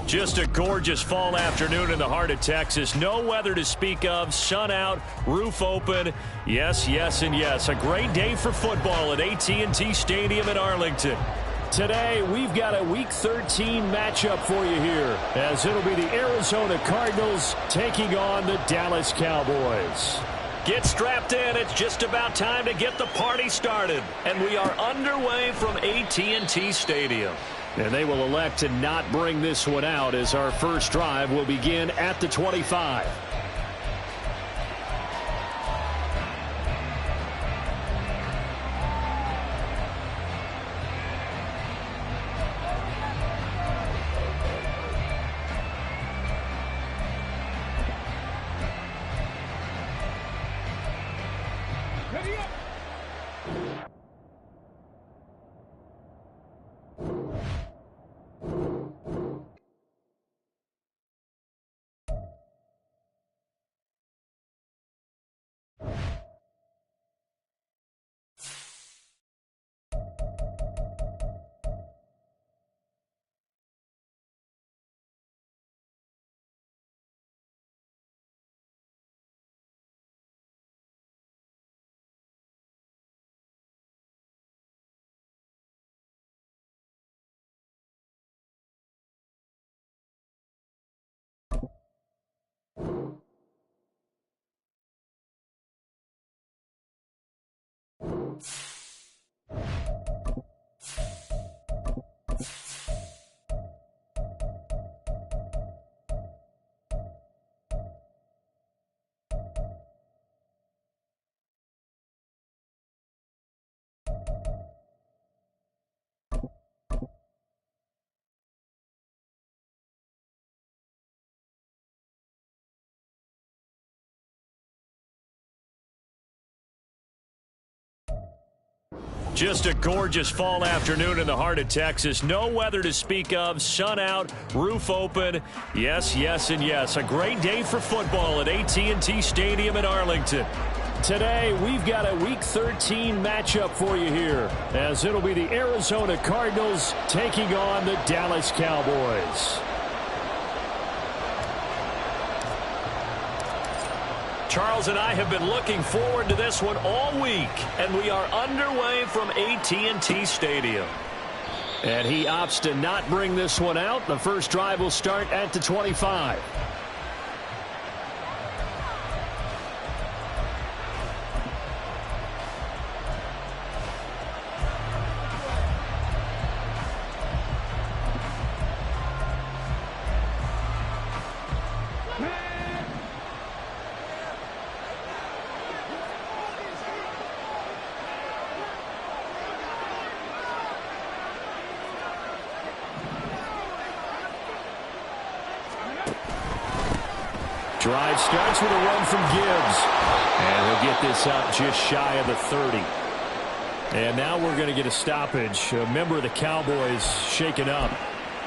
Just a gorgeous fall afternoon in the heart of Texas. No weather to speak of. Sun out, roof open. Yes, yes, and yes. A great day for football at AT&T Stadium in Arlington. Today, we've got a Week 13 matchup for you here, as it'll be the Arizona Cardinals taking on the Dallas Cowboys. Get strapped in. It's just about time to get the party started. And we are underway from AT&T Stadium. And they will elect to not bring this one out, as our first drive will begin at the 25. Just a gorgeous fall afternoon in the heart of Texas. No weather to speak of. Sun out, roof open. Yes, yes, and yes. A great day for football at AT&T Stadium in Arlington. Today, we've got a Week 13 matchup for you here, as it'll be the Arizona Cardinals taking on the Dallas Cowboys. Charles and I have been looking forward to this one all week, and we are underway from AT&T Stadium. And he opts to not bring this one out. The first drive will start at the 25. Drive starts with a run from Gibbs. And he'll get this out just shy of the 30. And now we're going to get a stoppage. A member of the Cowboys shaken up.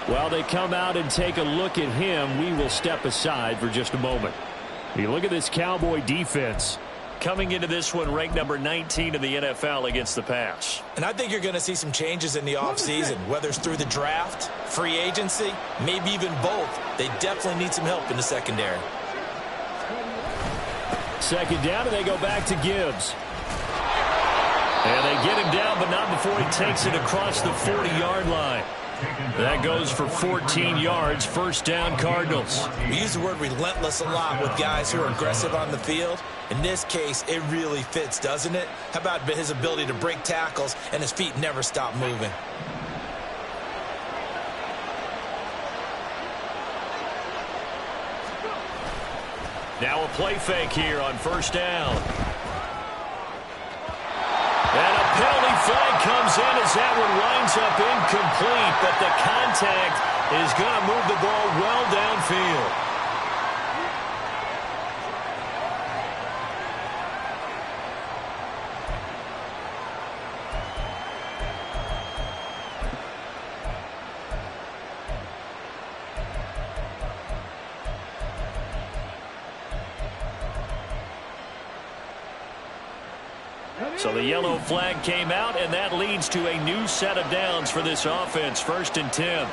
While they come out and take a look at him, we will step aside for just a moment. You look at this Cowboy defense. Coming into this one ranked number 19 in the NFL against the pass. And I think you're going to see some changes in the offseason, whether it's through the draft, free agency, maybe even both. They definitely need some help in the secondary. Second down, and they go back to Gibbs. And they get him down, but not before he takes it across the 40-yard line. That goes for 14 yards, first down Cardinals. We use the word relentless a lot with guys who are aggressive on the field. In this case, it really fits, doesn't it? How about his ability to break tackles and his feet never stop moving? Now a play fake here on first down. And a penalty flag comes in as that one winds up incomplete, but the contact is going to move the ball well downfield. So the yellow flag came out, and that leads to a new set of downs for this offense. First and 10.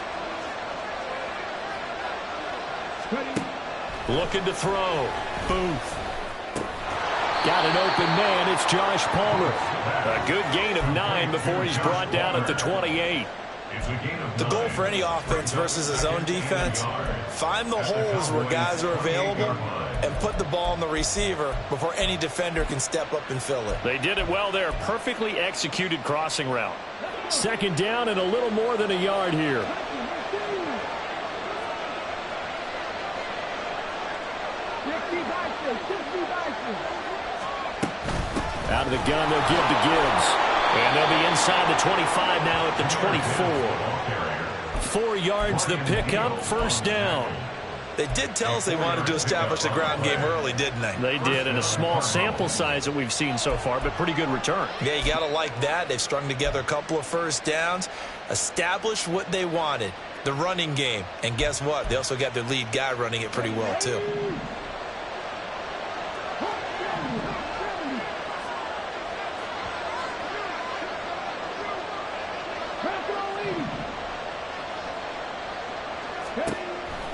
Looking to throw. Booth. Got an open man. It's Josh Palmer. A good gain of 9 before he's brought down at the 28. The goal for any offense versus his own defense, find the holes where guys are available and put the ball on the receiver before any defender can step up and fill it. They did it well there. Perfectly executed crossing route. Second down and a little more than a yard here. Out of the gun, they'll give to Gibbs. And they'll be inside the 25 now at the 24. 4 yards the pickup, first down. They did tell us they wanted to establish the ground game early, didn't they? They did, and a small sample size that we've seen so far, but pretty good return. Yeah, you got to like that. They've strung together a couple of first downs, established what they wanted, the running game. And guess what? They also got their lead guy running it pretty well, too.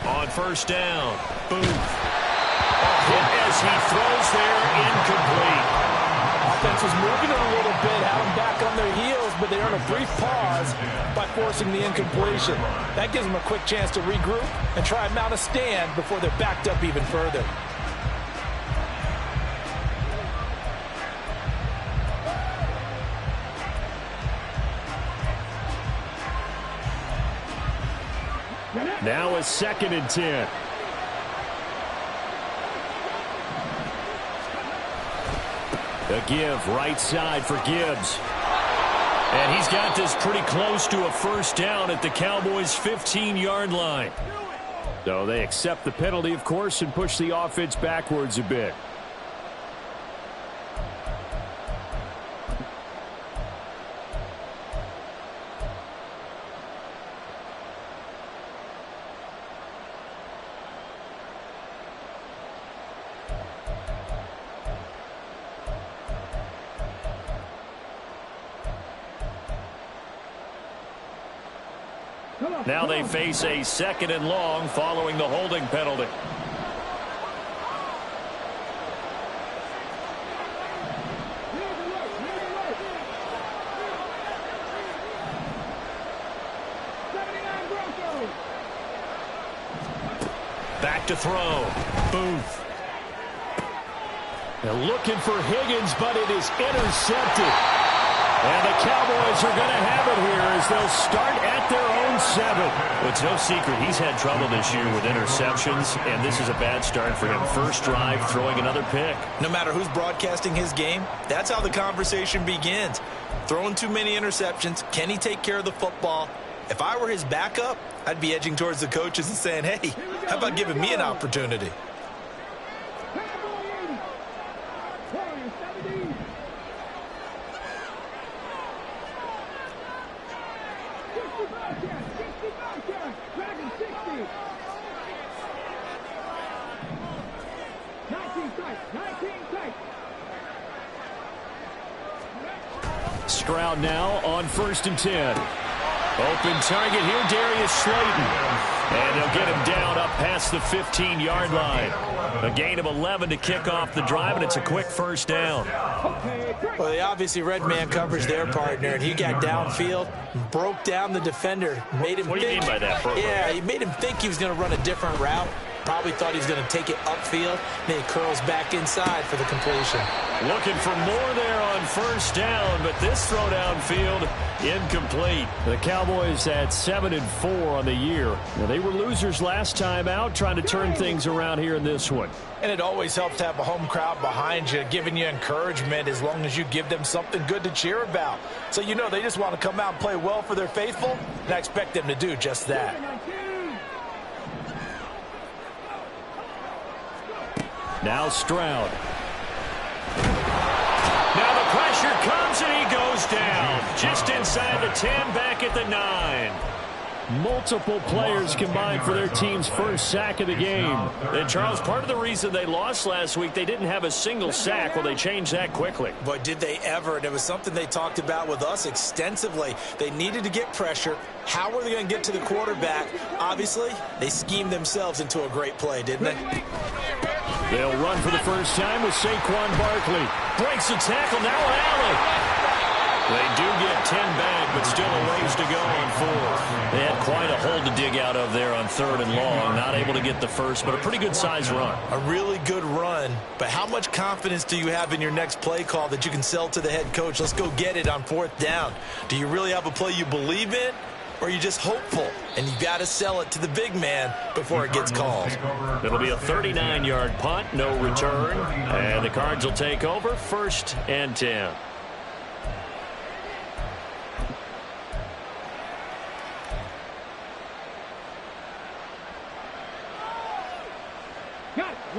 On first down, Booth. A hit as he throws there, incomplete. Offense was moving it a little bit, had them back on their heels, but they earn a brief pause by forcing the incompletion. That gives them a quick chance to regroup and try and mount a stand before they're backed up even further. Now a 2nd and 10. A give right side for Gibbs. And he's got this pretty close to a first down at the Cowboys' 15-yard line. So they accept the penalty, of course, and push the offense backwards a bit. Now they face a 2nd and long following the holding penalty. Back to throw. Booth. They're looking for Higgins, but it is intercepted. And the Cowboys are going to have it here as they'll start at their own 7. Well, it's no secret he's had trouble this year with interceptions, and this is a bad start for him. First drive, throwing another pick. No matter who's broadcasting his game, that's how the conversation begins. Throwing too many interceptions, can he take care of the football? If I were his backup, I'd be edging towards the coaches and saying, hey, how about giving me an opportunity? Stroud now on 1st and 10. Open target here, Darius Slayton. And they'll get him down up past the 15-yard line. A gain of 11 to kick off the drive, and it's a quick first down. Well, they obviously red man coverage their partner, and he got downfield, broke down the defender, made him What do you mean by that, bro? Yeah, he made him think he was going to run a different route. Probably thought he was going to take it upfield. Then he curls back inside for the completion. Looking for more there on first down, but this throw downfield incomplete. The Cowboys had 7 and 4 on the year. Now, they were losers last time out, trying to turn things around here in this one. And it always helps to have a home crowd behind you, giving you encouragement as long as you give them something good to cheer about. So you know they just want to come out and play well for their faithful, and I expect them to do just that. Now Stroud. Now the pressure comes and he goes down. Just inside the 10, back at the 9. Multiple players combined for their team's first sack of the game. And, Charles, part of the reason they lost last week, they didn't have a single sack. Well, they changed that quickly. But did they ever? And it was something they talked about with us extensively. They needed to get pressure. How were they going to get to the quarterback? Obviously, they schemed themselves into a great play, didn't they? They'll run for the first time with Saquon Barkley. Breaks the tackle, now an alley. They do get 10 back, but still a ways to go on fourth. They had quite a hole to dig out of there on 3rd and long. Not able to get the first, but a pretty good-sized run. A really good run, but how much confidence do you have in your next play call that you can sell to the head coach? Let's go get it on 4th down. Do you really have a play you believe in, or are you just hopeful? And you got to sell it to the big man before it gets called. It'll be a 39-yard punt, no return. And the Cards will take over 1st and 10.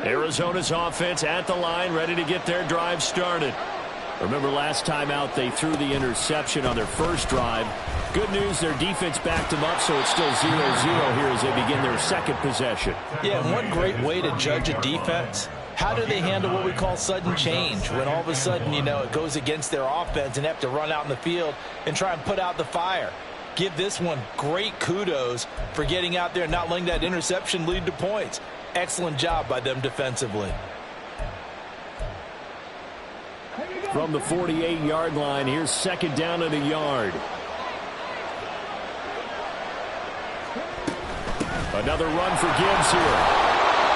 Arizona's offense at the line, ready to get their drive started. Remember last time out they threw the interception on their first drive. Good news, their defense backed them up, so it's still 0-0 here as they begin their second possession. Yeah, and one great way to judge a defense, how do they handle what we call sudden change? When all of a sudden, you know, it goes against their offense and they have to run out in the field and try and put out the fire. Give this one great kudos for getting out there and not letting that interception lead to points. Excellent job by them defensively. From the 48-yard line, here's 2nd down and a yard. Another run for Gibbs here.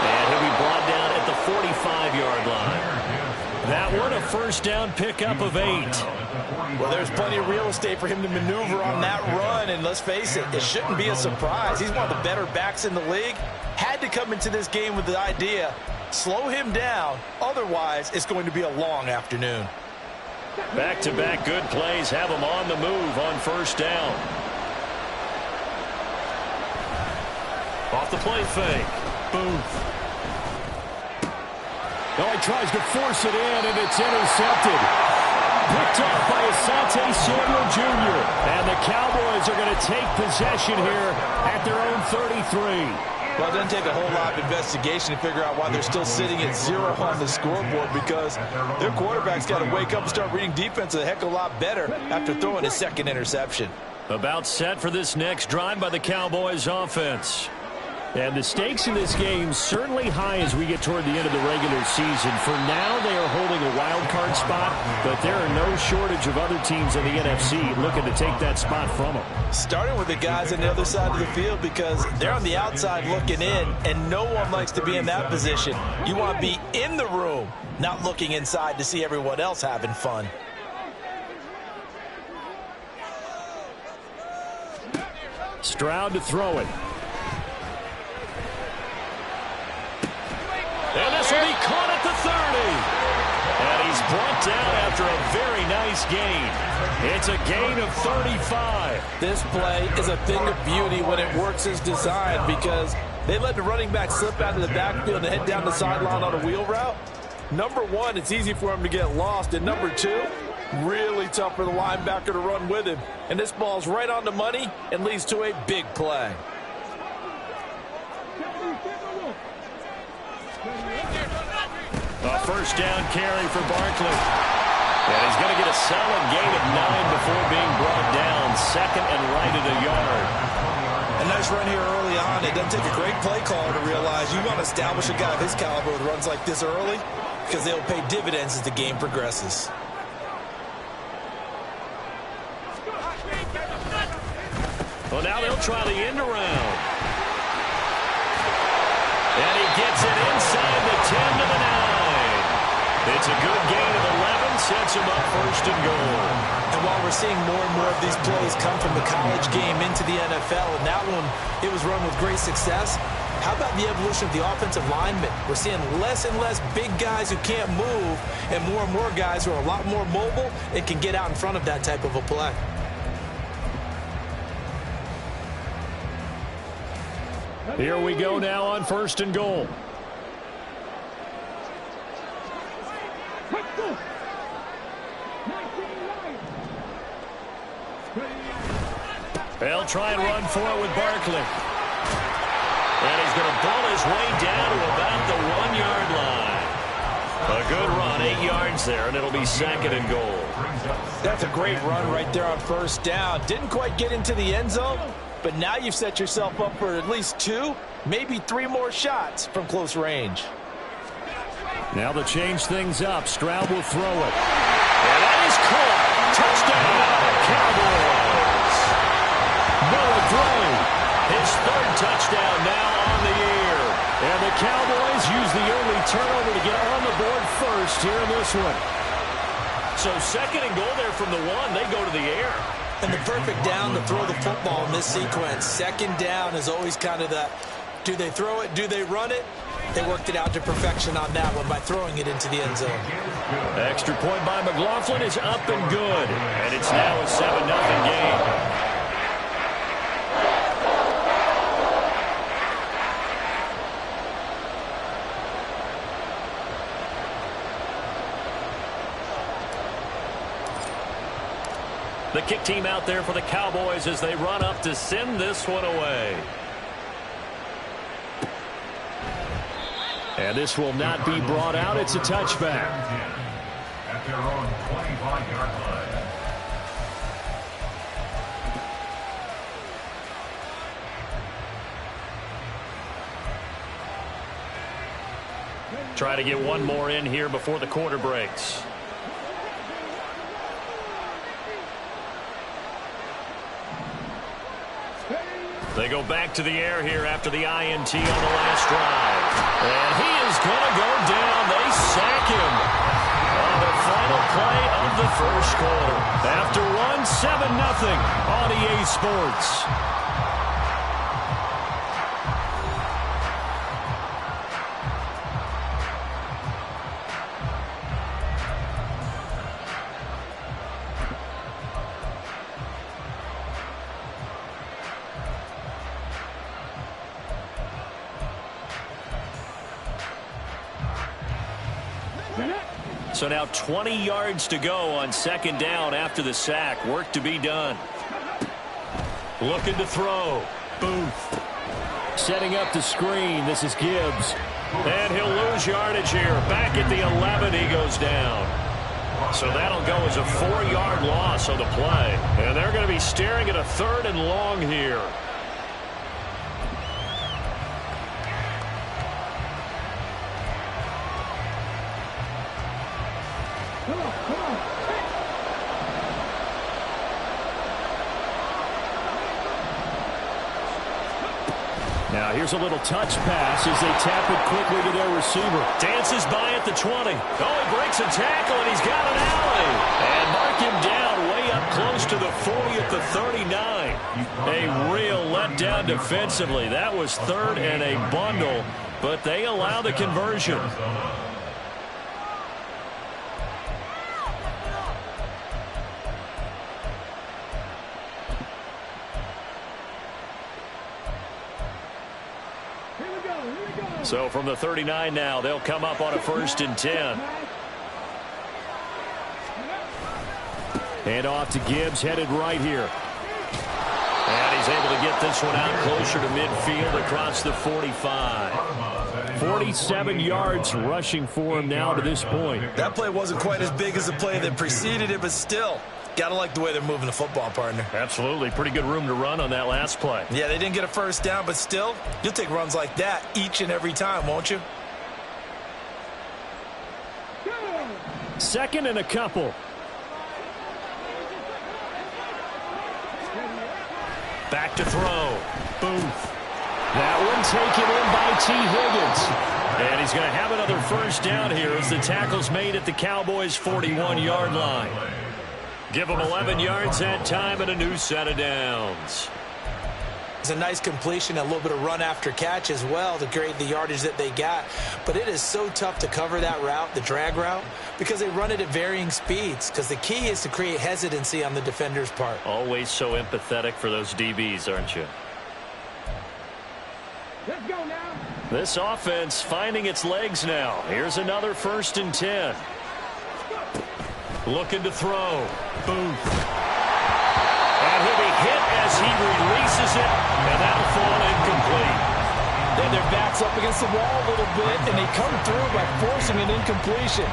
And he'll be brought down at the 45-yard line. That one a 1st down pickup of 8. Well, there's plenty of real estate for him to maneuver on that run, and let's face it, it shouldn't be a surprise. He's one of the better backs in the league. Had to come into this game with the idea, slow him down, otherwise it's going to be a long afternoon. Back-to-back good plays have him on the move on 1st down. Off the play fake. Booth. Oh, he tries to force it in, and it's intercepted. Picked up by Asante Samuel Jr. And the Cowboys are going to take possession here at their own 33. Well, it doesn't take a whole lot of investigation to figure out why they're still sitting at 0 on the scoreboard, because their quarterback's got to wake up and start reading defense a heck of a lot better after throwing his 2nd interception. About set for this next drive by the Cowboys offense. And the stakes in this game certainly high as we get toward the end of the regular season. For now, they are holding a wild card spot, but there are no shortage of other teams in the NFC looking to take that spot from them. Starting with the guys on the other side of the field, because they're on the outside looking in, and no one likes to be in that position. You want to be in the room, not looking inside to see everyone else having fun. Stroud to throw it. And this will be caught at the 30. And he's brought down after a very nice gain. It's a gain of 35. This play is a thing of beauty when it works as designed, because they let the running back slip out of the backfield and head down the sideline on a wheel route. Number one, it's easy for him to get lost. And number two, really tough for the linebacker to run with him. And this ball's right on the money and leads to a big play. A 1st down carry for Barkley. And he's going to get a solid gain of 9 before being brought down. 2nd and right at a yard. A nice run here early on. It doesn't take a great play caller to realize you want to establish a guy of his caliber with runs like this early, because they'll pay dividends as the game progresses. Well, now they'll try the end around. And he gets it inside the 10 to the 9. It's a good gain of 11, sets him up 1st and goal. And while we're seeing more and more of these plays come from the college game into the NFL, and that one, it was run with great success, how about the evolution of the offensive linemen? We're seeing less and less big guys who can't move, and more guys who are a lot more mobile and can get out in front of that type of a play. Here we go now on 1st and goal. They'll try and run for it with Barkley. And he's going to pull his way down to about the 1-yard line. A good run, 8 yards there, and it'll be 2nd and goal. That's a great run right there on 1st down. Didn't quite get into the end zone, but now you've set yourself up for at least 2, maybe 3 more shots from close range. Now to change things up, Stroud will throw it. And that is caught. Touchdown, Cowboys. Noah throwing his 3rd touchdown now on the year. And the Cowboys use the early turnover to get on the board first here in this one. So 2nd and goal there from the 1. They go to the air. And the perfect down to throw the football in this sequence. 2nd down is always kind of the, do they throw it, do they run it? They worked it out to perfection on that one by throwing it into the end zone. Extra point by McLaughlin is up and good. And it's now a 7-0 game. The kick team out there for the Cowboys as they run up to send this one away. And this will not be brought out. It's a touchback. At their own 25-yard line. Try to get one more in here before the quarter breaks. They go back to the air here after the INT on the last drive. And he is going to go down. They sack him on the final play of the 1st quarter. After one, 7-0 on EA Sports. So now 20 yards to go on 2nd down after the sack. Work to be done. Looking to throw. Booth. Setting up the screen. This is Gibbs. And he'll lose yardage here. Back at the 11, he goes down. So that'll go as a 4-yard loss on the play. And they're going to be staring at a 3rd and long here. Now here's a little touch pass as they tap it quickly to their receiver. Dances by at the 20. Oh, he breaks a tackle, and he's got an alley. And mark him down way up close to the 40 at the 39. A real letdown defensively. That was 3rd and a bundle, but they allow the conversion. So from the 39 now, they'll come up on a 1st and 10. And off to Gibbs, headed right here. And he's able to get this one out closer to midfield across the 45. 47 yards rushing for him now to this point. That play wasn't quite as big as the play that preceded it, but still, got to like the way they're moving the football, partner. Absolutely. Pretty good room to run on that last play. Yeah, they didn't get a 1st down, but still, you'll take runs like that each and every time, won't you? 2nd and a couple. Back to throw. Booth. That one taken in by T. Higgins. And he's going to have another 1st down here as the tackle's made at the Cowboys' 41-yard line. Give them 11 yards that time and a new set of downs. It's a nice completion, a little bit of run after catch as well to create the yardage that they got. But it is so tough to cover that route, the drag route, because they run it at varying speeds. Because the key is to create hesitancy on the defender's part. Always so empathetic for those DBs, aren't you? Let's go now. This offense finding its legs now. Here's another 1st and 10. Looking to throw. Booth. And And he'll be hit as he releases it, and that'll fall incomplete. Then their back's up against the wall a little bit, and they come through by forcing an incompletion.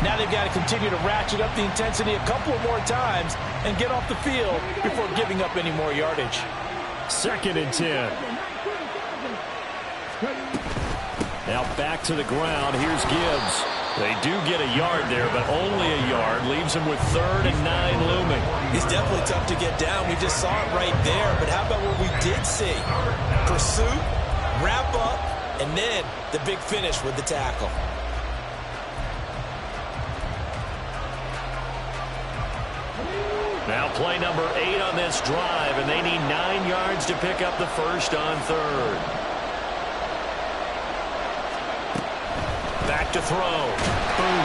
Now they've got to continue to ratchet up the intensity a couple more times and get off the field before giving up any more yardage. 2nd and 10. Now back to the ground. Here's Gibbs. They do get a yard there, but only a yard. Leaves him with 3rd and 9 looming. He's definitely tough to get down. We just saw it right there. But how about what we did see? Pursuit, wrap up, and then the big finish with the tackle. Now play number 8 on this drive, and they need 9 yards to pick up the first on 3rd. Back to throw. Boom.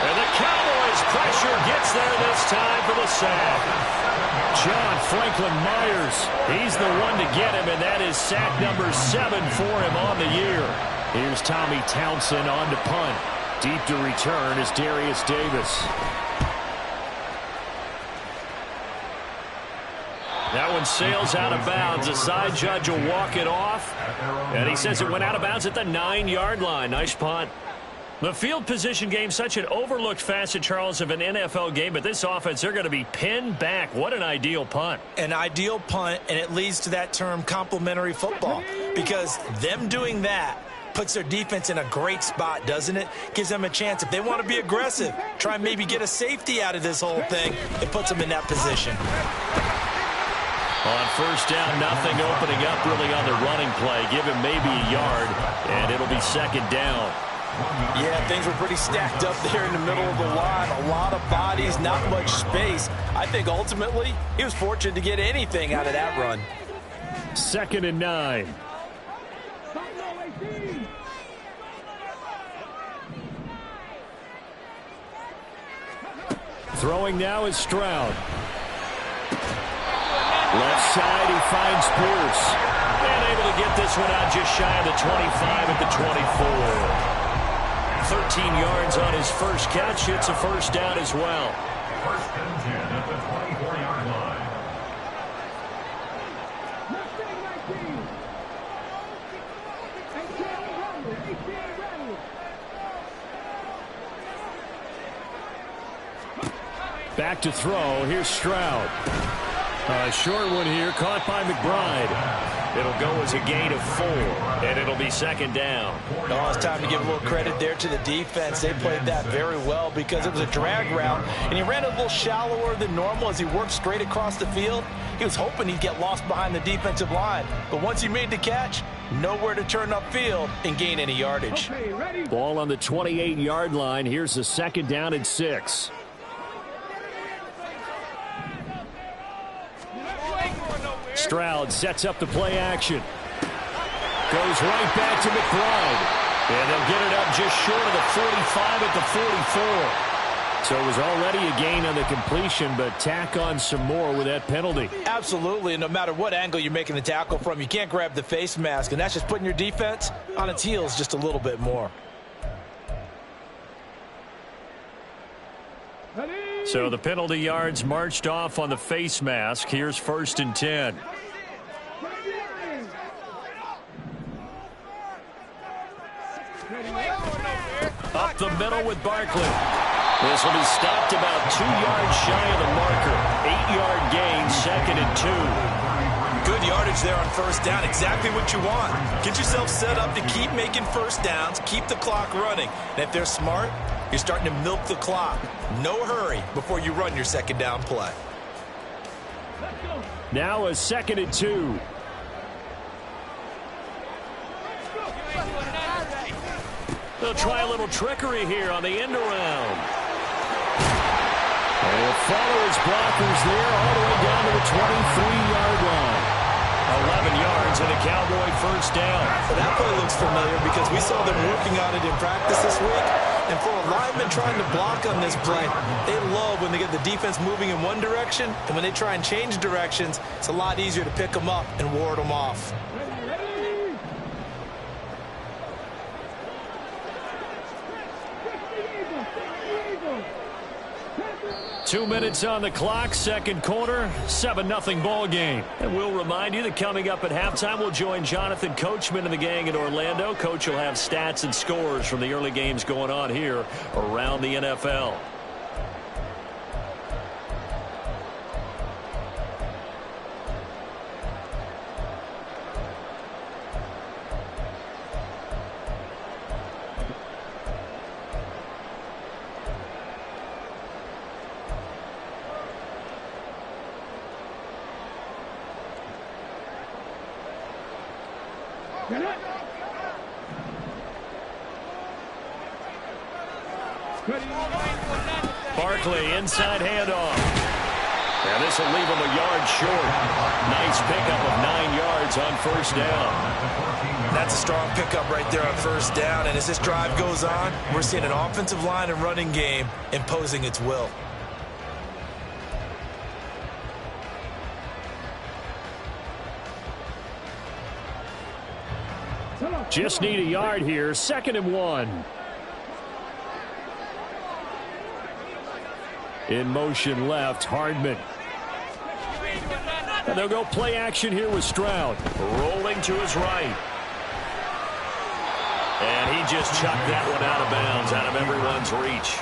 And the Cowboys pressure gets there this time for the sack. John Franklin Myers, he's the one to get him, and that is sack number 7 for him on the year. Here's Tommy Townsend on to punt. Deep to return is Darius Davis. That one sails out of bounds. The side judge will walk it off. And he says it went out of bounds at the 9-yard line. Nice punt. The field position game, such an overlooked facet, Charles, of an NFL game. But this offense, they're going to be pinned back. What an ideal punt. An ideal punt, and it leads to that term complementary football. Because them doing that puts their defense in a great spot, doesn't it? Gives them a chance. If they want to be aggressive, try and maybe get a safety out of this whole thing, it puts them in that position. On first down, nothing opening up really on the running play. Give him maybe a yard, and it'll be 2nd down. Yeah, things were pretty stacked up there in the middle of the line. A lot of bodies, not much space. I think ultimately he was fortunate to get anything out of that run. 2nd and 9. Throwing now is Stroud. Left side, he finds Pierce. And able to get this one out just shy of the 25 at the 24. 13 yards on his first catch. It's a first down as well. 1st and 10 at the 24-yard line. Back to throw. Here's Stroud. A short one here, caught by McBride. It'll go as a gain of 4, and it'll be 2nd down. Oh, it's time to give a little credit there to the defense. They played that very well because it was a drag route, and he ran a little shallower than normal as he worked straight across the field. He was hoping he'd get lost behind the defensive line, but once he made the catch, nowhere to turn upfield and gain any yardage. Ball on the 28-yard line. Here's the 2nd down and 6. Stroud sets up the play action. Goes right back to McBride. And they'll get it up just short of the 45 at the 44. So it was already a gain on the completion, but tack on some more with that penalty. Absolutely, and no matter what angle you're making the tackle from, you can't grab the face mask, and that's just putting your defense on its heels just a little bit more. So the penalty yards marched off on the face mask. Here's 1st and 10. Up the middle with Barkley. This will be stopped about 2 yards shy of the marker. 8-yard gain, 2nd and 2. Good yardage there on first down. Exactly what you want. Get yourself set up to keep making first downs, keep the clock running. And if they're smart, you're starting to milk the clock. No hurry before you run your 2nd down play. Now a 2nd and 2. They'll try a little trickery here on the end around. They'll follow his blockers there all the way down to the 23-yard line. 11 yards and a Cowboy first down. Well, that play looks familiar because we saw them working on it in practice this week. And for a lineman trying to block on this play, they love when they get the defense moving in one direction. And when they try and change directions, it's a lot easier to pick them up and ward them off. 2 minutes on the clock, second quarter, 7-0 ball game. And we'll remind you that coming up at halftime, we'll join Jonathan Coachman and the gang in Orlando. Coach will have stats and scores from the early games going on here around the NFL. Barkley, inside handoff. And this will leave him a yard short. Nice pickup of 9 yards on first down. That's a strong pickup right there on first down. And as this drive goes on, we're seeing an offensive line and running game imposing its will. Just need a yard here. 2nd and 1. In motion left, Hardman. And they'll go play action here with Stroud. Rolling to his right. And he just chucked that one out of bounds, out of everyone's reach.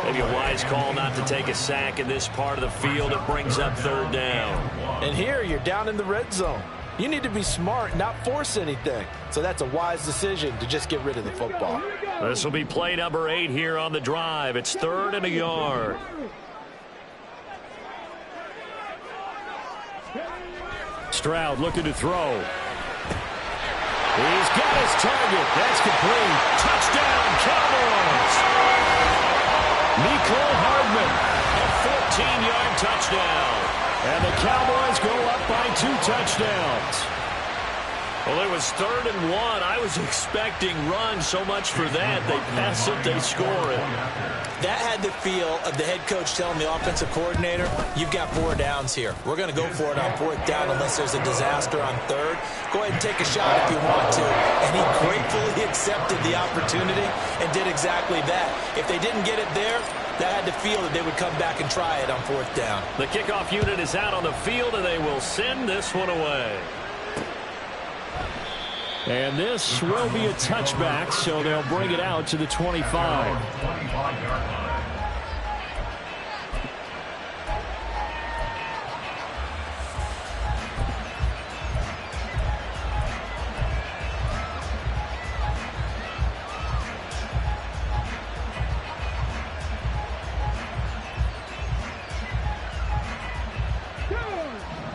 Maybe a wise call not to take a sack in this part of the field. It brings up 3rd down. And here you're down in the red zone. You need to be smart, not force anything. So that's a wise decision to just get rid of the football. This will be play number 8 here on the drive. It's 3rd and a yard. Stroud looking to throw. He's got his target. That's complete. Touchdown, Cowboys. Mecole Hardman, a 14-yard touchdown. And the Cowboys go up by 2 touchdowns. Well, it was 3rd and 1. I was expecting run, so much for that. They pass it, they score it. That had the feel of the head coach telling the offensive coordinator, you've got 4 downs here. We're going to go for it on 4th down unless there's a disaster on 3rd. Go ahead and take a shot if you want to. And he gratefully accepted the opportunity and did exactly that. If they didn't get it there, that had the feel that they would come back and try it on 4th down. The kickoff unit is out on the field, and they will send this one away. And this will be a touchback, so they'll bring it out to the 25.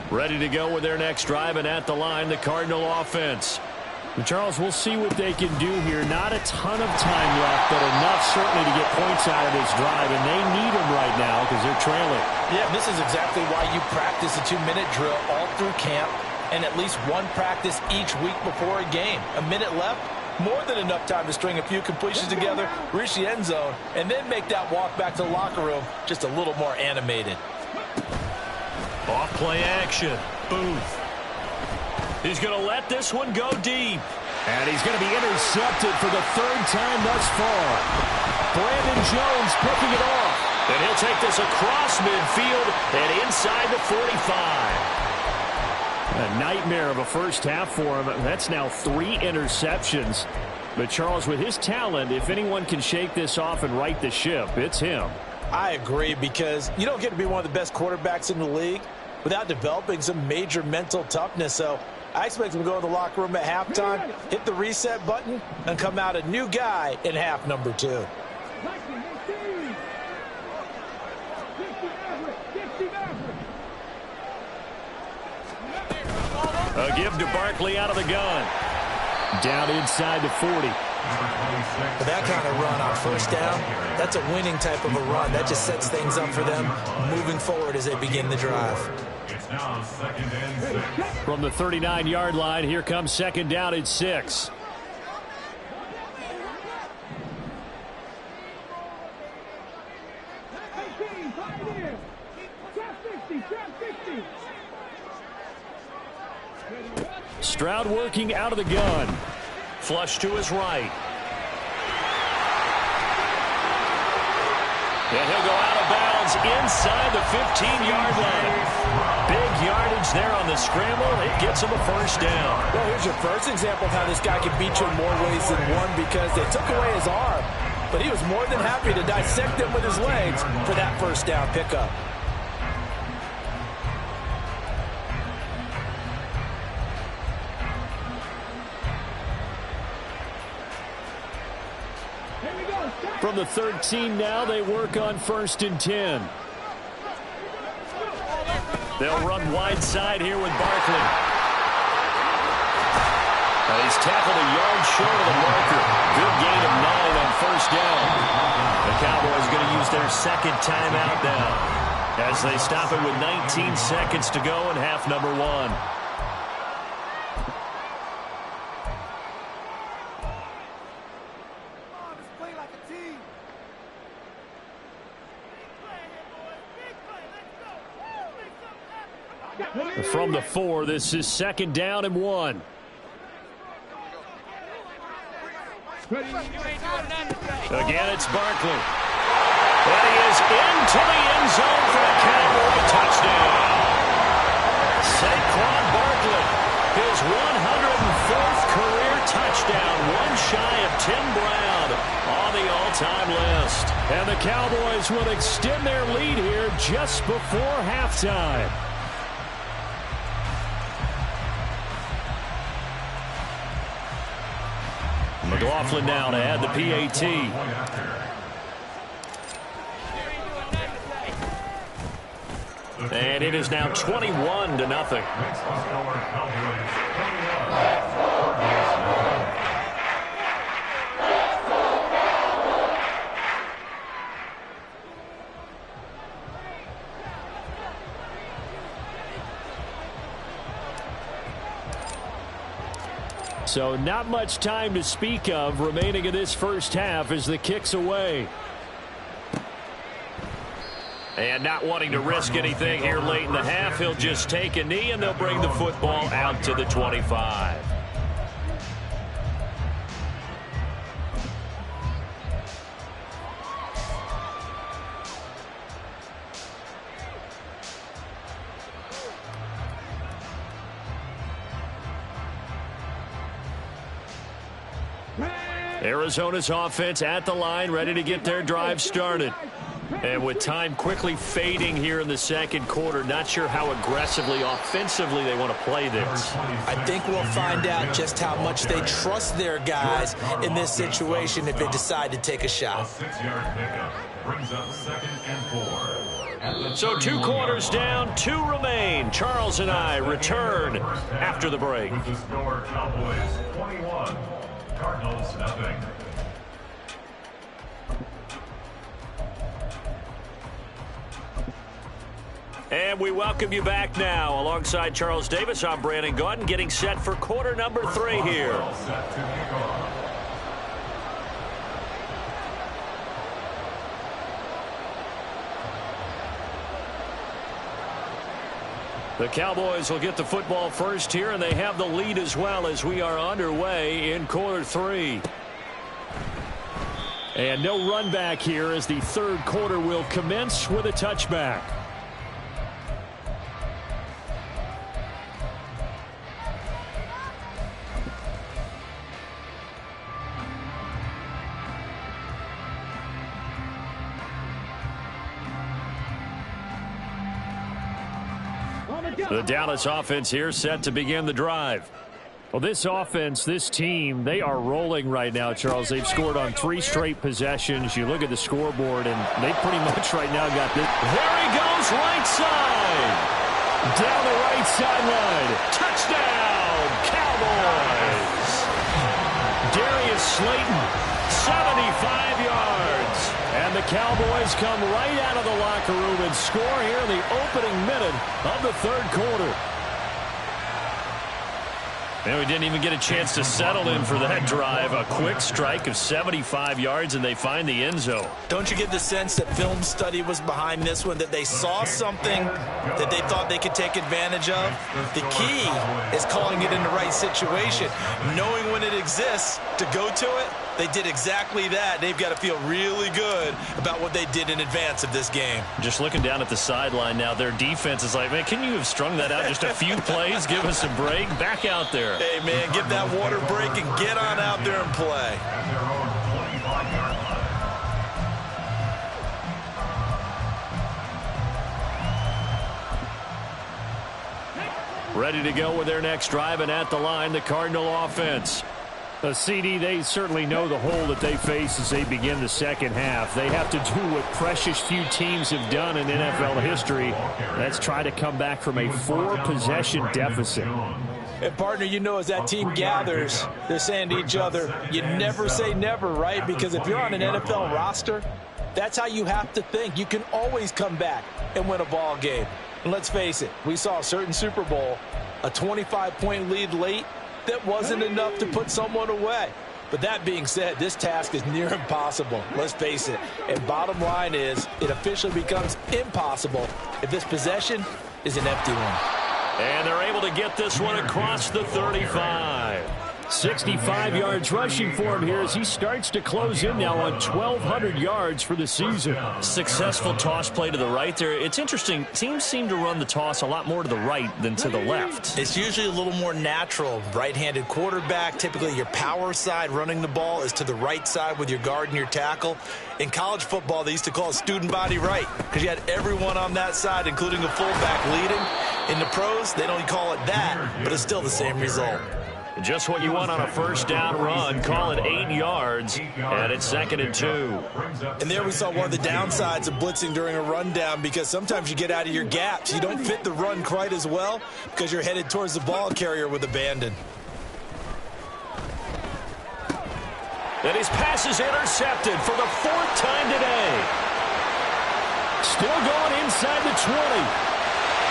Ready to go with their next drive, and at the line, the Cardinal offense. And Charles, we'll see what they can do here. Not a ton of time left, but enough certainly to get points out of this drive, and they need them right now because they're trailing. Yeah, this is exactly why you practice a 2-minute drill all through camp and at least one practice each week before a game. A minute left, more than enough time to string a few completions together, reach the end zone, and then make that walk back to the locker room just a little more animated. Off play action. Booth. He's going to let this one go deep. And he's going to be intercepted for the 3rd time thus far. Brandon Jones picking it off. And he'll take this across midfield and inside the 45. A nightmare of a first half for him. That's now 3 interceptions. But Charles, with his talent, if anyone can shake this off and right the ship, it's him. I agree, because you don't get to be one of the best quarterbacks in the league without developing some major mental toughness. So I expect him to go to the locker room at halftime, hit the reset button, and come out a new guy in half number 2. A give to Barkley out of the gun. Down inside the 40. But that kind of run on first down, that's a winning type of a run. That just sets things up for them moving forward as they begin the drive. It's now 2nd and 6. From the 39-yard line, here comes 2nd down at 6. Stroud working out of the gun. Flush to his right. And he'll go out of bounds inside the 15-yard line. Big yardage there on the scramble. It gets him a first down. Well, here's your first example of how this guy can beat you in more ways than one, because they took away his arm, but he was more than happy to dissect them with his legs for that first down pickup. From the 13 now, they work on 1st and 10. They'll run wide side here with Barkley. And he's tackled a yard short of the marker. Good gain of 9 on 1st down. The Cowboys going to use their second timeout now as they stop it with 19 seconds to go in half number 1. From the 4, this is 2nd down and 1. Again, it's Barkley. And he is into the end zone for a Cowboy touchdown. Saquon Barkley, his 104th career touchdown, one shy of Tim Brown on the all-time list. And the Cowboys will extend their lead here just before halftime. McLaughlin now to add the PAT. And it is now 21-0. So not much time to speak of remaining in this first half as the kick's away. And not wanting to risk anything here late in the half, he'll just take a knee and they'll bring the football out to the 25. Arizona's offense at the line, ready to get their drive started. And with time quickly fading here in the second quarter, not sure how aggressively, offensively they want to play this. I think we'll find out just how much they trust their guys in this situation if they decide to take a shot. 6-yard pickup brings up 2nd and 4. So 2 quarters down, 2 remain. Charles and I return after the break. With the score, Cowboys 21, Cardinals nothing. And we welcome you back now. Alongside Charles Davis, I'm Brandon Gaudin, getting set for quarter number 3 here. The Cowboys will get the football first here, and they have the lead as well as we are underway in quarter 3. And no run back here as the third quarter will commence with a touchback. The Dallas offense here set to begin the drive. Well, this offense, this team, they are rolling right now, Charles. They've scored on 3 straight possessions. You look at the scoreboard, and they pretty much right now got this. There he goes, right side. Down the right sideline. Touchdown, Cowboys. Darius Slayton, 75 yards. And the Cowboys come right out of the locker room and score here in the opening minute of the third quarter. And we didn't even get a chance to settle in for that drive. A quick strike of 75 yards, and they find the end zone. Don't you get the sense that film study was behind this one, that they saw something that they thought they could take advantage of? The key is calling it in the right situation, knowing when it exists to go to it, They did exactly that. They've got to feel really good about what they did in advance of this game. Just looking down at the sideline now, their defense is like, man, can you have strung that out just a few plays? Give us a break. Back out there. Hey, man, give that water break and get on out there and play. At their own 25-yard line. Ready to go with their next drive, and at the line, the Cardinal offense. CD, they certainly know the hole that they face as they begin the second half. They have to do what precious few teams have done in NFL history. That's try to come back from a 4-possession deficit. And, partner, you know, as that team gathers, they're saying to each other, you never say never, right? Because if you're on an NFL roster, that's how you have to think. You can always come back and win a ball game. And let's face it, we saw a certain Super Bowl, a 25-point lead late, that wasn't enough to put someone away. But that being said, this task is near impossible. Let's face it. And bottom line is, it officially becomes impossible if this possession is an empty one. And they're able to get this one across the 35. 65 yards rushing for him here as he starts to close in now on 1,200 yards for the season. Successful toss play to the right there. It's interesting. Teams seem to run the toss a lot more to the right than to the left. It's usually a little more natural. Right-handed quarterback, typically your power side running the ball is to the right side with your guard and your tackle. In college football, they used to call it student body right because you had everyone on that side, including a fullback leading. In the pros, they don't call it that, but it's still the same result. Just what you want on a first down run. Call it 8 yards, and it's 2nd and 2. And there we saw one of the downsides of blitzing during a rundown because sometimes you get out of your gaps. You don't fit the run quite as well because you're headed towards the ball carrier with abandon. And his pass is intercepted for the 4th time today. Still going inside the 20.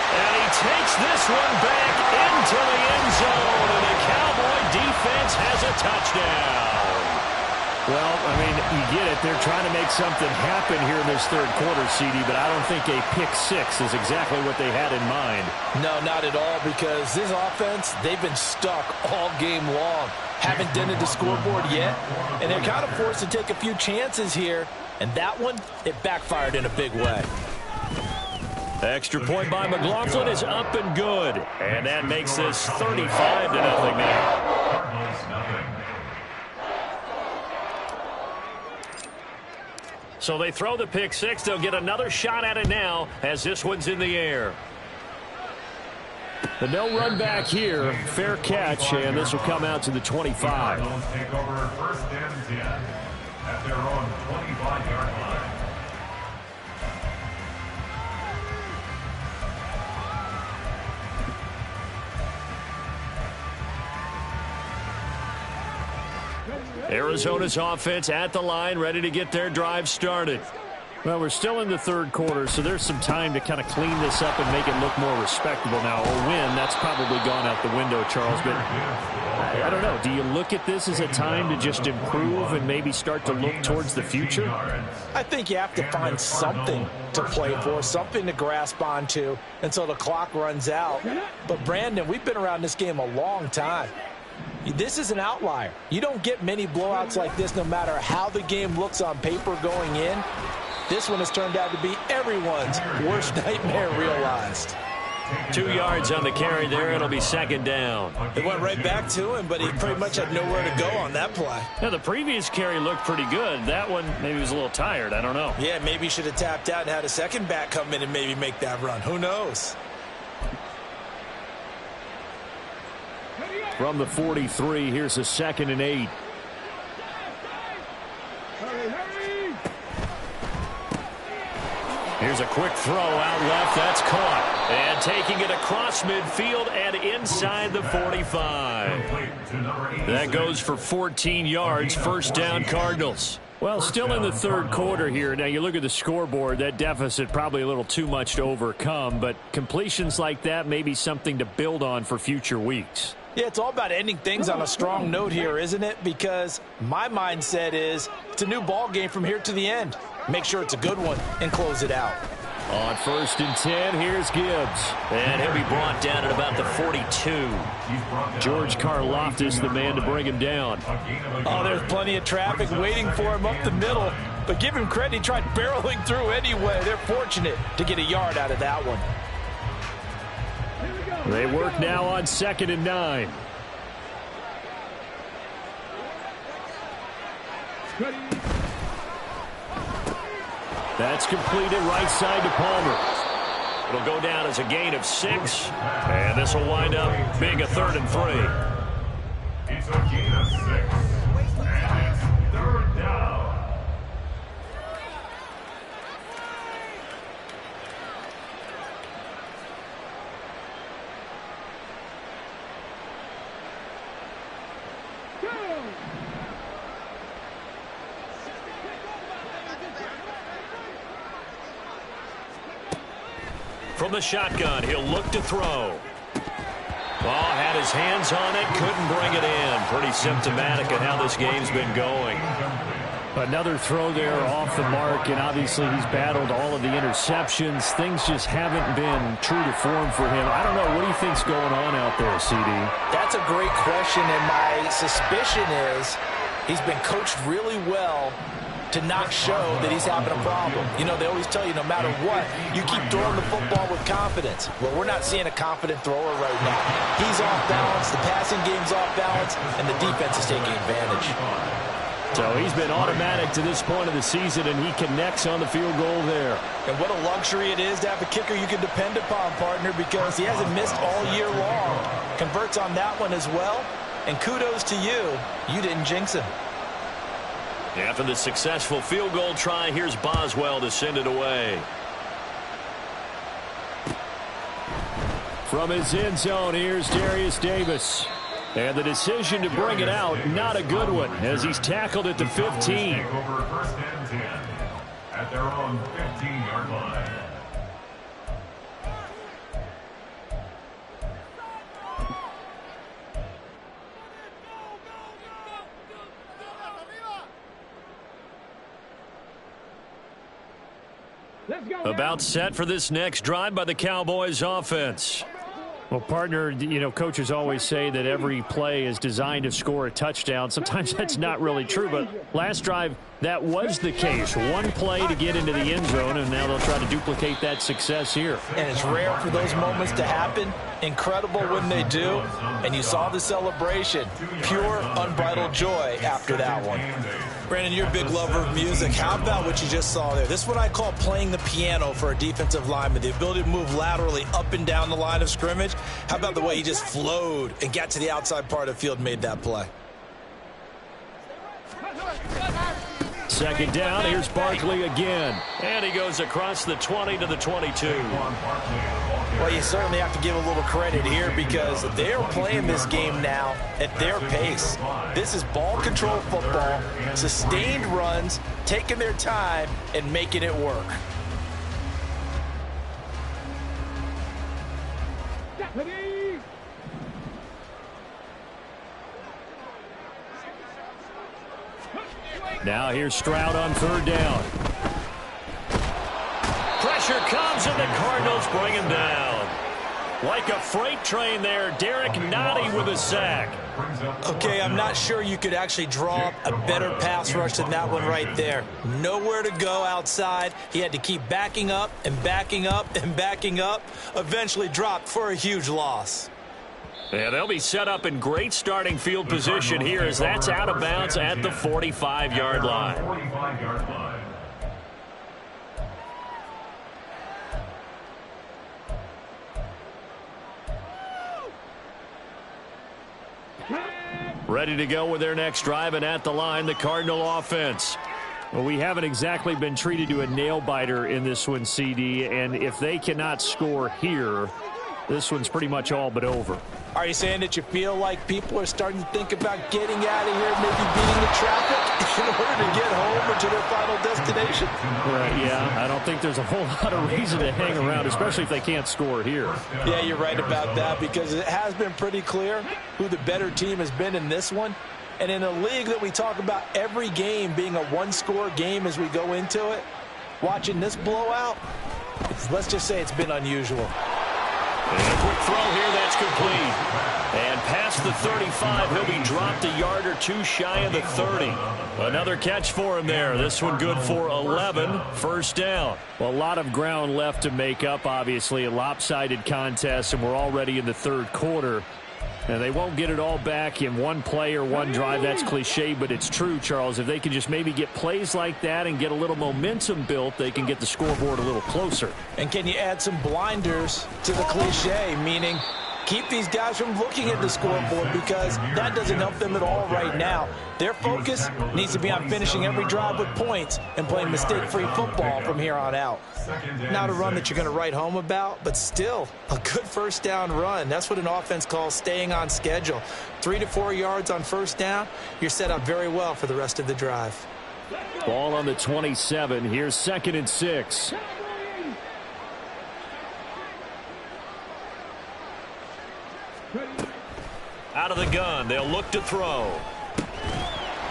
And he takes this one back into the end zone, and the Cowboy defense has a touchdown. Well, I mean, you get it. They're trying to make something happen here in this third quarter, CD, but I don't think a pick six is exactly what they had in mind. No, not at all, because this offense, they've been stuck all game long. Haven't dented the scoreboard yet, and they're kind of forced to take a few chances here, and that one, it backfired in a big way. Extra point by McLaughlin is up and good. And that makes this 35-0 now. So they throw the pick six. They'll get another shot at it now as this one's in the air. The no run back here. Fair catch, and this will come out to the 25. Cardinals take over 1st and 10 at their own 25-yard line. Arizona's offense at the line, ready to get their drive started. Well, we're still in the third quarter, so there's some time to kind of clean this up and make it look more respectable. Now, a win, that's probably gone out the window, Charles, but I don't know. Do you look at this as a time to just improve and maybe start to look towards the future? I think you have to find something to play for, something to grasp onto until the clock runs out. But, Brandon, we've been around this game a long time. This is an outlier. You don't get many blowouts like this no matter how the game looks on paper going in. This one has turned out to be everyone's worst nightmare realized. 2 yards on the carry there. It'll be 2nd down. It went right back to him, but he pretty much had nowhere to go on that play. Now, the previous carry looked pretty good. That one, maybe he was a little tired. I don't know. Yeah, maybe he should have tapped out and had a second back come in and maybe make that run. Who knows? From the 43, here's a 2nd and 8. Here's a quick throw out left. That's caught. And taking it across midfield and inside the 45. That goes for 14 yards. 1st down, Cardinals. Well, still in the third quarter here. Now, you look at the scoreboard, that deficit probably a little too much to overcome, but completions like that may be something to build on for future weeks. Yeah, it's all about ending things on a strong note here, isn't it? Because my mindset is it's a new ball game from here to the end. Make sure it's a good one and close it out. On 1st and 10, here's Gibbs. And he'll be brought down at about the 42. George Karlaftis, the man to bring him down. Oh, there's plenty of traffic waiting for him up the middle. But give him credit, he tried barreling through anyway. They're fortunate to get a yard out of that one. They work now on 2nd and 9. That's completed right side to Palmer. It'll go down as a gain of 6. And this will wind up being a 3rd and 3. It's a gain of 6. And it's 3rd down. From the shotgun, he'll look to throw. Ball had his hands on it, couldn't bring it in. Pretty symptomatic of how this game's been going. Another throw there off the mark, and obviously he's battled all of the interceptions. Things just haven't been true to form for him. I don't know. What do you think's going on out there, CD? That's a great question, and my suspicion is he's been coached really well to not show that he's having a problem. You know, they always tell you no matter what, you keep throwing the football with confidence. Well, we're not seeing a confident thrower right now. He's off balance, the passing game's off balance, and the defense is taking advantage. So he's been automatic to this point of the season, and he connects on the field goal there. And what a luxury it is to have a kicker you can depend upon, partner, because he hasn't missed all year long. Converts on that one as well, and kudos to you. You didn't jinx him. After the successful field goal try, here's Boswell to send it away. From his end zone, here's Darius Davis. And the decision to bring it out, not a good one, as he's tackled at the 15. Over 1st and 10 at their own 15-yard line. About set for this next drive by the Cowboys offense. Well, partner, you know, coaches always say that every play is designed to score a touchdown. Sometimes that's not really true, but last drive, that was the case. One play to get into the end zone, and now they'll try to duplicate that success here. And it's rare for those moments to happen. Incredible when they do. And you saw the celebration. Pure, unbridled joy after that one. Brandon, you're a big lover of music. How about what you just saw there? This is what I call playing the piano for a defensive lineman. The ability to move laterally up and down the line of scrimmage. How about the way he just flowed and got to the outside part of the field and made that play? 2nd down, here's Barkley again. And he goes across the 20 to the 22. Well, you certainly have to give a little credit here because they're playing this game now at their pace. This is ball control football, sustained runs, taking their time and making it work. Now here's Stroud on 3rd down. Pressure comes and the Cardinals bring him down. Like a freight train there, Derek Nottie with a sack. Okay, I'm not sure you could actually draw a better pass rush than that one right there. Nowhere to go outside. He had to keep backing up and backing up and backing up. Eventually dropped for a huge loss. Yeah, they'll be set up in great starting field position here as that's out of bounds at the 45-yard line. 45-yard line. Ready to go with their next drive, and at the line, the Cardinal offense. Well, we haven't exactly been treated to a nail-biter in this one, CD, and if they cannot score here, this one's pretty much all but over. Are you saying that you feel like people are starting to think about getting out of here, maybe beating the traffic in order to get home or to their final destination? Right, yeah. I don't think there's a whole lot of reason to hang around, especially if they can't score here. Yeah, you're right about that because it has been pretty clear who the better team has been in this one. And in a league that we talk about every game being a one-score game as we go into it, watching this blowout, Let's just say it's been unusual. And a quick throw here, that's complete. And past the 35, he'll be dropped a yard or two shy of the 30. Another catch for him there. This one good for 11, first down. Well, a lot of ground left to make up, obviously. A lopsided contest, and we're already in the third quarter. And they won't get it all back in one play or one drive. That's cliche, but it's true, Charles. If they can just maybe get plays like that and get a little momentum built, they can get the scoreboard a little closer. And can you add some blinders to the cliche, meaning keep these guys from looking at the scoreboard, because that doesn't help them at all right now. Their focus needs to be on finishing every drive with points and playing mistake-free football from here on out. Not a run that you're going to write home about, but still a good first down run. That's what an offense calls staying on schedule. 3 to 4 yards on first down, you're set up very well for the rest of the drive. Ball on the 27. Here's 2nd and 6. Out of the gun, they'll look to throw.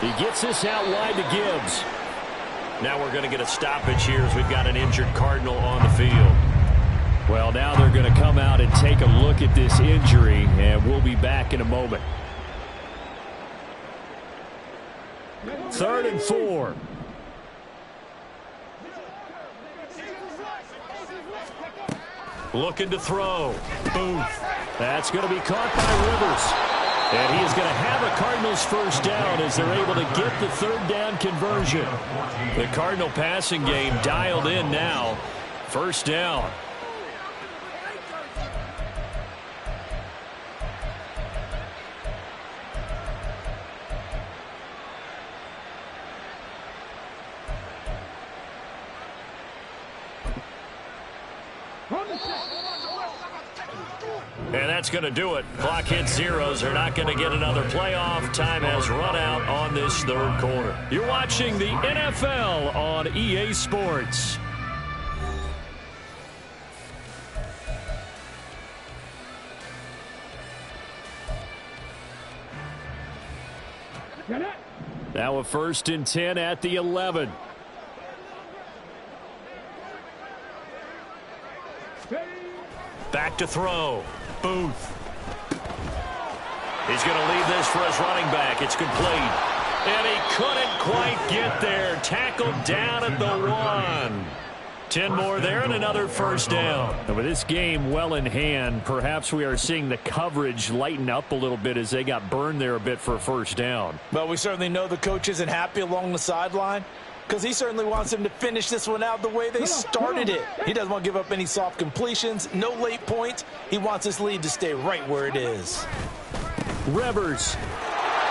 He gets this out wide to Gibbs. Now we're going to get a stoppage here as we've got an injured Cardinal on the field. Well, now they're going to come out and take a look at this injury, and we'll be back in a moment. 3rd and 4. Looking to throw. Booth. That's going to be caught by Rivers. And he is going to have a Cardinals first down as they're able to get the third down conversion. The Cardinal passing game dialed in now. First down. And that's going to do it. Clock hits zeros. They're not going to get another playoff. Time has run out on this third quarter. You're watching the NFL on EA Sports. Now a 1st and 10 at the 11. Back to throw. Booth. He's going to leave this for his running back. It's complete. And he couldn't quite get there. Tackled down at the 1. 10 more there and another first down. And with this game well in hand, perhaps we are seeing the coverage lighten up a little bit as they got burned there a bit for a first down. Well, we certainly know the coach isn't happy along the sideline, because he certainly wants them to finish this one out the way they started it. He doesn't want to give up any soft completions, no late points. He wants this lead to stay right where it is. Rivers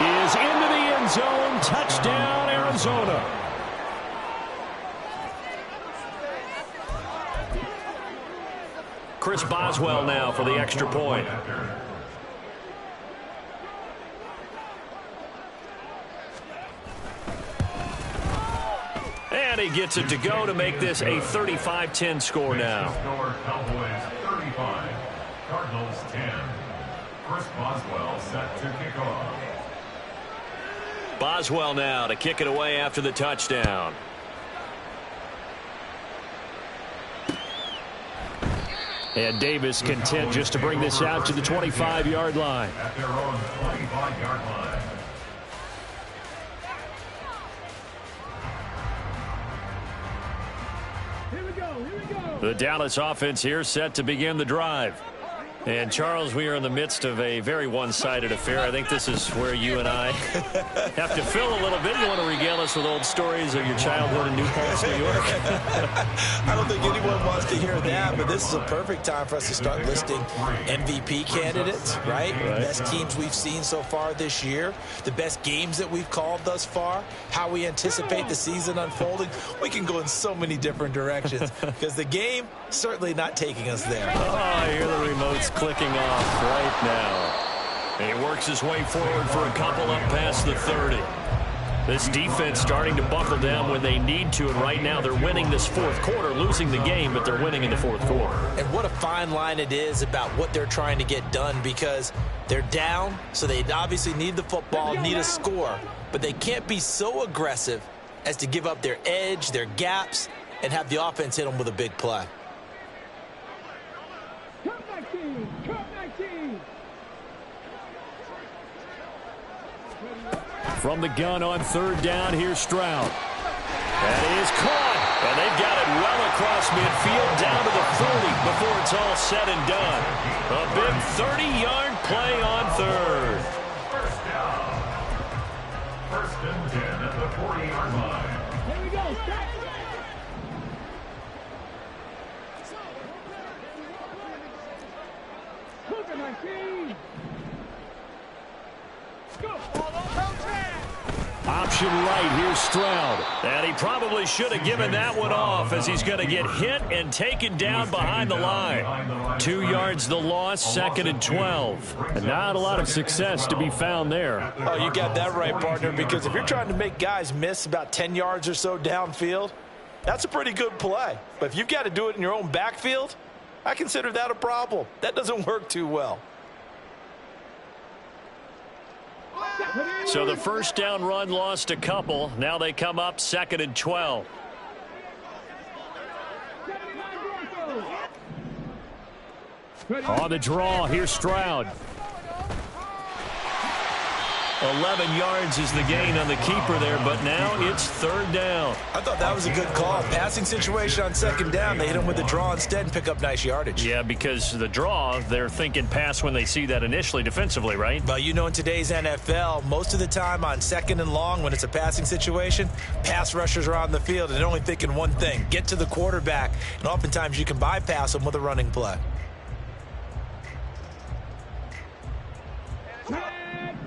is into the end zone. Touchdown, Arizona. Chris Boswell now for the extra point. And he gets it to go to make this a 35-10 score now. Cowboys 35, Cardinals 10. Chris Boswell set to kick off. Boswell now to kick it away after the touchdown. And Davis content just to bring this out to the 25-yard line. At their own 25-yard line. The Dallas offense here set to begin the drive. And, Charles, we are in the midst of a very one-sided affair. I think this is where you and I have to fill a little bit. You want to regale us with old stories of your childhood in New Paltz, New York? I don't think anyone wants to hear that, but this is a perfect time for us to start listing MVP candidates, right? Best teams we've seen so far this year, the best games that we've called thus far, how we anticipate the season unfolding. We can go in so many different directions because the game certainly not taking us there. Oh, I hear the remote's clicking off right now. And he works his way forward for a couple up past the 30. This defense starting to buckle down when they need to, and right now they're winning this fourth quarter, losing the game, but they're winning in the fourth quarter. And what a fine line it is about what they're trying to get done, because they're down, so they obviously need the football, need a score, but they can't be so aggressive as to give up their edge, their gaps, and have the offense hit them with a big play. From the gun on third down, here's Stroud. That is caught, and they've got it well across midfield down to the 40 before it's all said and done. A big 30-yard play on third. First down. First and 10 at the 40-yard line. Here we go. Option right, here's Stroud. And he probably should have given that one off as he's going to get hit and taken down behind the line. 2 yards the loss, second and 12. And not a lot of success to be found there. Oh, you got that right, partner, because if you're trying to make guys miss about 10 yards or so downfield, that's a pretty good play. But if you've got to do it in your own backfield, I consider that a problem. That doesn't work too well. So the first down run lost a couple. Now they come up second and 12. On the draw, here's Stroud. 11 yards is the gain on the keeper there, but now it's third down. I thought that was a good call. Passing situation on second down. They hit him with the draw instead and pick up nice yardage. Yeah, because the draw, they're thinking pass when they see that initially defensively, right? Well, you know, in today's NFL, most of the time on second and long, when it's a passing situation, pass rushers are on the field and they're only thinking one thing, get to the quarterback. And oftentimes you can bypass them with a running play.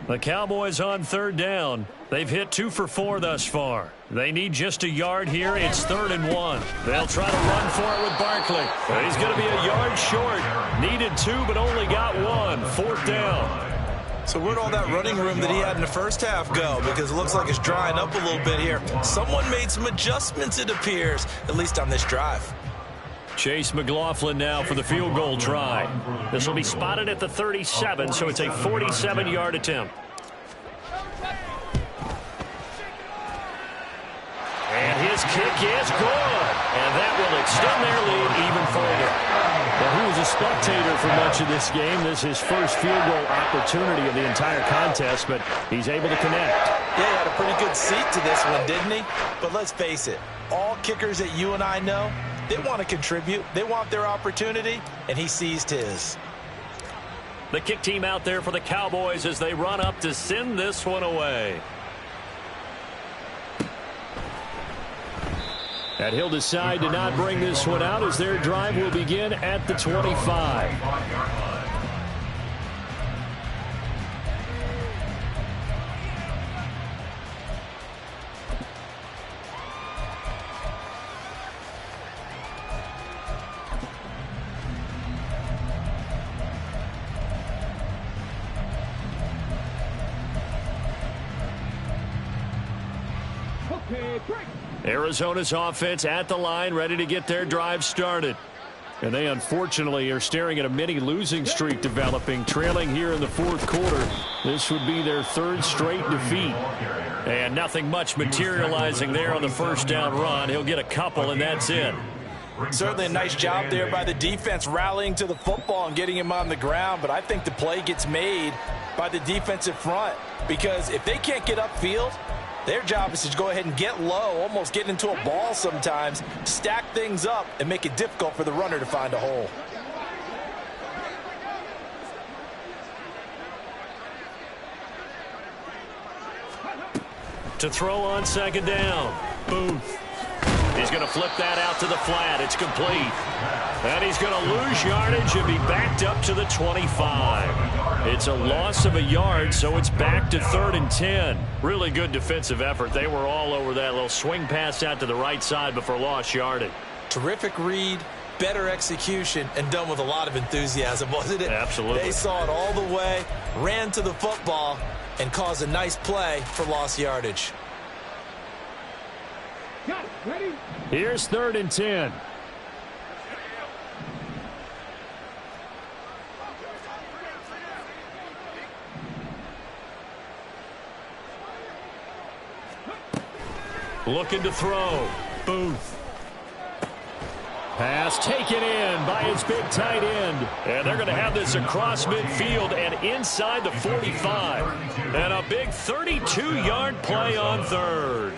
The Cowboys on third down. They've hit 2 for 4 thus far. They need just a yard here. It's third and 1. They'll try to run for it with Barkley. But he's going to be a yard short. Needed 2, but only got 1. Fourth down. So where'd all that running room that he had in the first half go? Because it looks like it's drying up a little bit here. Someone made some adjustments, it appears, at least on this drive. Chase McLaughlin now for the field goal try. This will be spotted at the 37, so it's a 47-yard attempt. And his kick is good. And that will extend their lead even further. Well, he was a spectator for much of this game. This is his first field goal opportunity of the entire contest, but he's able to connect. Yeah, he had a pretty good seat to this one, didn't he? But let's face it, all kickers that you and I know, they want to contribute. They want their opportunity, and he seized his. The kick team out there for the Cowboys as they run up to send this one away. And he'll decide to not bring this one out as their drive will begin at the 25. Arizona's offense at the line, ready to get their drive started. And they unfortunately are staring at a mini losing streak developing, trailing here in the fourth quarter. This would be their third straight defeat. And nothing much materializing there on the first down run. He'll get a couple, and that's it. Certainly a nice job there by the defense rallying to the football and getting him on the ground. But I think the play gets made by the defensive front, because if they can't get upfield, their job is to go ahead and get low, almost get into a ball sometimes, stack things up, and make it difficult for the runner to find a hole. To throw on second down. Booth. He's going to flip that out to the flat. It's complete. And he's going to lose yardage and be backed up to the 25. It's a loss of a yard, so it's back to 3rd and 10. Really good defensive effort. They were all over that little swing pass out to the right side before lost yardage. Terrific read, better execution, and done with a lot of enthusiasm, wasn't it? Absolutely. They saw it all the way, ran to the football, and caused a nice play for lost yardage. Ready? Here's 3rd and 10. Looking to throw. Booth. Pass taken in by his big tight end. And they're going to have this across midfield and inside the 45. And a big 32-yard play on third.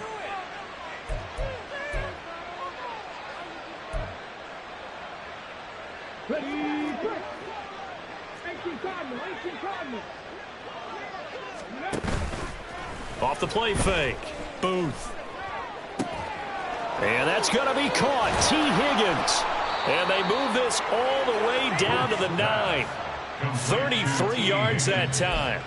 Off the play fake. Booth. And that's going to be caught. T. Higgins. And they move this all the way down to the 9. 33 yards that time.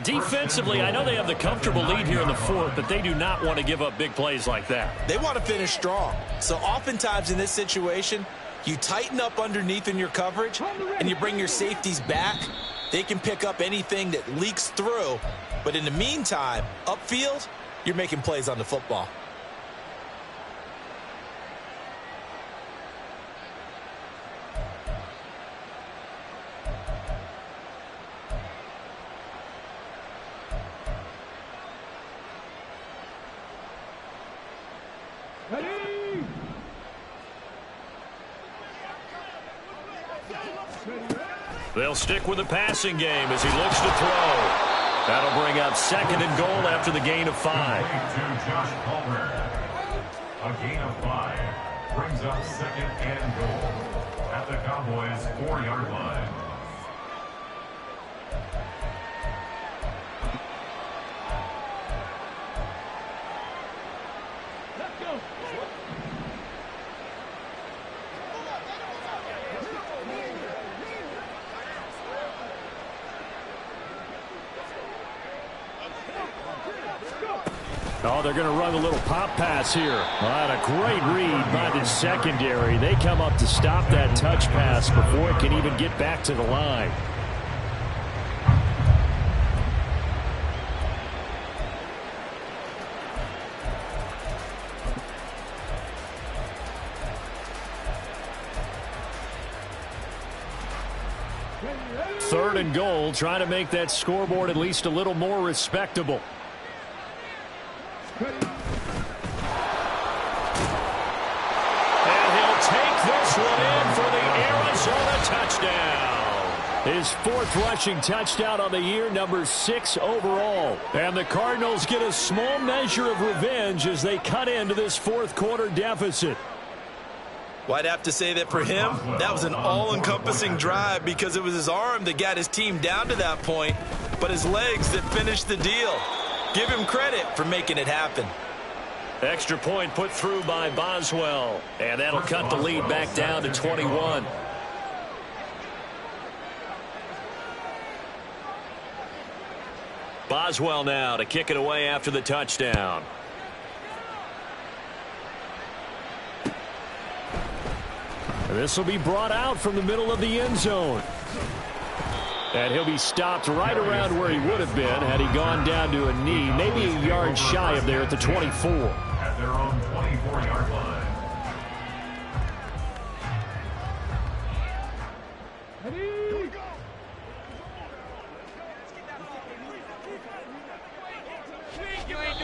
Defensively, I know they have the comfortable lead here in the fourth, but they do not want to give up big plays like that. They want to finish strong. So oftentimes in this situation, you tighten up underneath in your coverage, and you bring your safeties back. They can pick up anything that leaks through. But in the meantime, upfield, you're making plays on the football. They'll stick with the passing game as he looks to throw. That'll bring up 2nd and goal after the gain of 5. Josh Palmer. A gain of 5 brings up 2nd and goal at the Cowboys' 4-yard line. Oh, they're going to run a little pop pass here. And a great read by the secondary. They come up to stop that touch pass before it can even get back to the line. Third and goal, trying to make that scoreboard at least a little more respectable. And he'll take this one in for the Arizona touchdown. His 4th rushing touchdown on the year, number 6 overall. And the Cardinals get a small measure of revenge as they cut into this 4th quarter deficit. Well, I'd have to say that for him, that was an all-encompassing drive because it was his arm that got his team down to that point, but his legs that finished the deal. Give him credit for making it happen. Extra point put through by Boswell, and that'll cut the lead back down to 21. Boswell now to kick it away after the touchdown. This will be brought out from the middle of the end zone. And he'll be stopped right around where he would have been had he gone down to a knee, maybe a yard shy of there at the 24. At their own 24-yard line.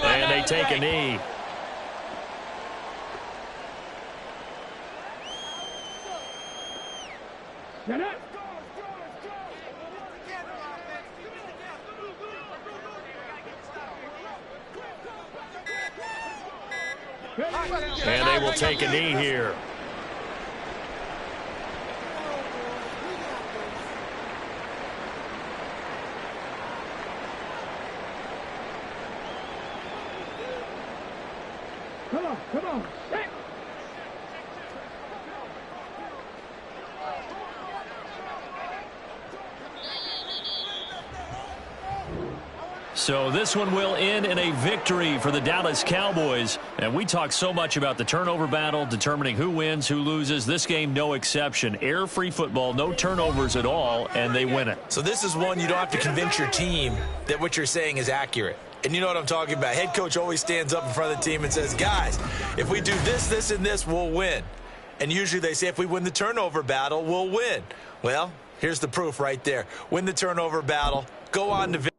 And they take a knee. And they will take a knee here. Come on. So this one will end in a victory for the Dallas Cowboys. And we talk so much about the turnover battle, determining who wins, who loses. This game, no exception. Error-free football, no turnovers at all, and they win it. So this is one you don't have to convince your team that what you're saying is accurate. And you know what I'm talking about. Head coach always stands up in front of the team and says, guys, if we do this, this, and this, we'll win. And usually they say if we win the turnover battle, we'll win. Well, here's the proof right there. Win the turnover battle. Go on to